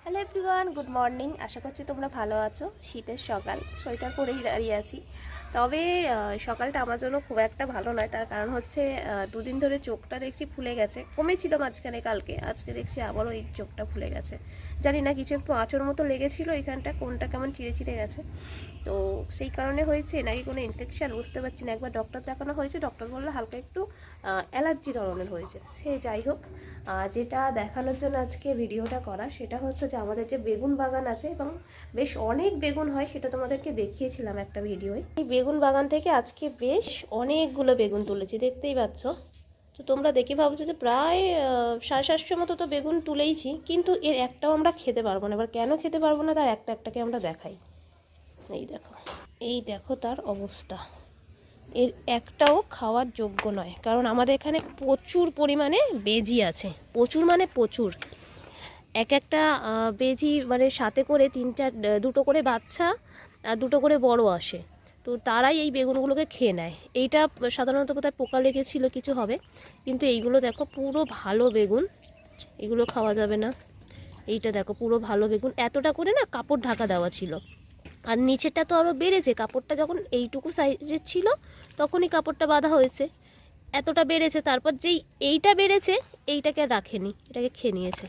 Hello everyone, good morning. আশা করছি তোমরা ভালো আছো। শীতের সকাল, সোয়েটার পরেই দাঁড়িয়ে আছি। তবে সকালটা আমার জন্য খুব একটা ভালো নয়। তার কারণ হচ্ছে দুদিন ধরে চোখটা দেখছি ফুলে গেছে। কমেছিল মাঝখানে কালকে, আজকে দেখছি আবারও এই চোখটা ফুলে গেছে। জানি না, কিছু একটু আঁচড় মতো লেগেছিলো এখানটা, কোনটা কেমন চিড়ে চিড়ে গেছে। তো সেই কারণে হয়েছে নাকি কোনো ইনফেকশান বুঝতে পারছি না। একবার ডক্টর দেখানো হয়েছে, ডক্টর বললো হালকা একটু অ্যালার্জি ধরনের হয়েছে। সে যাই হোক, যেটা দেখানোর জন্য আজকে ভিডিওটা করা সেটা হচ্ছে যে আমাদের যে বেগুন বাগান আছে এবং বেশ অনেক বেগুন হয়, সেটা তোমাদেরকে দেখিয়েছিলাম একটা ভিডিওয়। এই বেগুন বাগান থেকে আজকে বেশ অনেকগুলো বেগুন তুলেছি, দেখতেই পাচ্ছ। তো তোমরা দেখে ভাবছো যে প্রায় 750 মতো তো বেগুন তুলেইছি, কিন্তু এর একটাও আমরা খেতে পারবো না। এবার কেন খেতে পারবো না তার একটাকে আমরা দেখাই। এই দেখো তার অবস্থা। এর একটাও খাওয়ার যোগ্য নয়, কারণ আমাদের এখানে প্রচুর পরিমাণে বেজি আছে। প্রচুর মানে প্রচুর। এক একটা বেজি মানে সাথে করে দুটো করে বাচ্চা আর দুটো করে বড় আসে। তো তারাই এই বেগুনগুলোকে খেয়ে নেয়। এইটা সাধারণত কোথায় পোকা লেগেছিল কিছু হবে, কিন্তু এইগুলো দেখো পুরো ভালো বেগুন, এগুলো খাওয়া যাবে না। এইটা দেখো পুরো ভালো বেগুন, এতটা করে না কাপড় ঢাকা দেওয়া ছিল। আর নিচেরটা তো আরও বেড়েছে, কাপড়টা যখন এইটুকু সাইজের ছিল তখনই কাপড়টা বাঁধা হয়েছে, এতটা বেড়েছে। তারপর যেই এইটা বেড়েছে, এইটাকে আর রাখেনি, এটাকে খেয়ে নিয়েছে।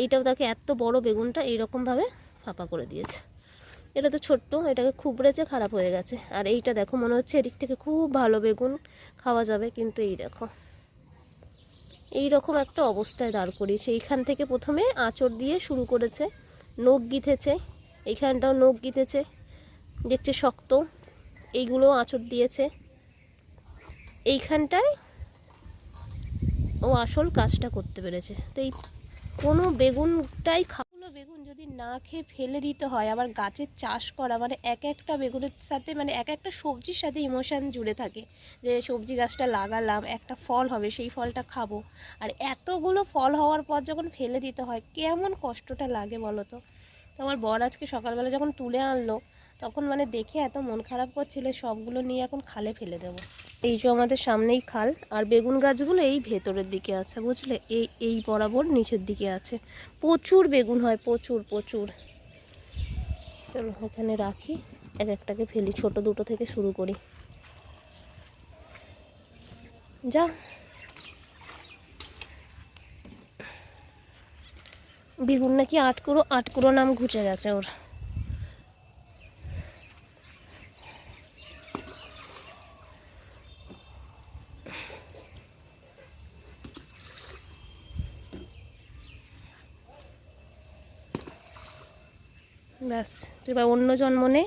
এইটাও তাকে এত বড় বেগুনটা এইরকমভাবে ফাঁপা করে দিয়েছে। এটা তো ছোট্ট, এটাকে খুবড়েছে, খারাপ হয়ে গেছে। আর এইটা দেখো মনে হচ্ছে এদিক থেকে খুব ভালো বেগুন, খাওয়া যাবে, কিন্তু এই দেখো এইরকম একটা অবস্থায় দাঁড় করিয়েছে। এইখান থেকে প্রথমে আঁচড় দিয়ে শুরু করেছে, নখ গিথেছে, এইখানটাও নখ গিথেছে, দেখছে শক্ত, এইগুলো আঁচড় দিয়েছে। এইখানটায় ও আসল কাজটা করতে পেরেছে। তো এই কোনো বেগুনটাই বেগুন যদি না খেয়ে ফেলে দিতে হয়, আবার গাছের চাষ করা মানে এক একটা বেগুনের সাথে মানে এক একটা সবজির সাথে ইমোশান জুড়ে থাকে। যে সবজি গাছটা লাগালাম, একটা ফল হবে, সেই ফলটা খাবো। আর এতগুলো ফল হওয়ার পর যখন ফেলে দিতে হয়, কেমন কষ্টটা লাগে বলো তো। তো আমার বর আজকে সকালবেলা যখন তুলে আনলো, তখন মানে দেখে এত মন খারাপ করছিল। সবগুলো নিয়ে এখন খালে ফেলে দেবো। এই যে আমাদের সামনেই খাল, আর বেগুন গাছগুলো এই ভেতরের দিকে আছে, বুঝলে, এই এই বরাবর নিচের দিকে আছে। প্রচুর বেগুন হয়, প্রচুর প্রচুর। চলো এখানে রাখি, এক একটাকে ফেলি, ছোট দুটো থেকে শুরু করি। যা, বেগুন নাকি আটকুড়ো নাম ঘুচে গেছে ওর। ব্যাস, তুই এবার অন্য জন্ম নে।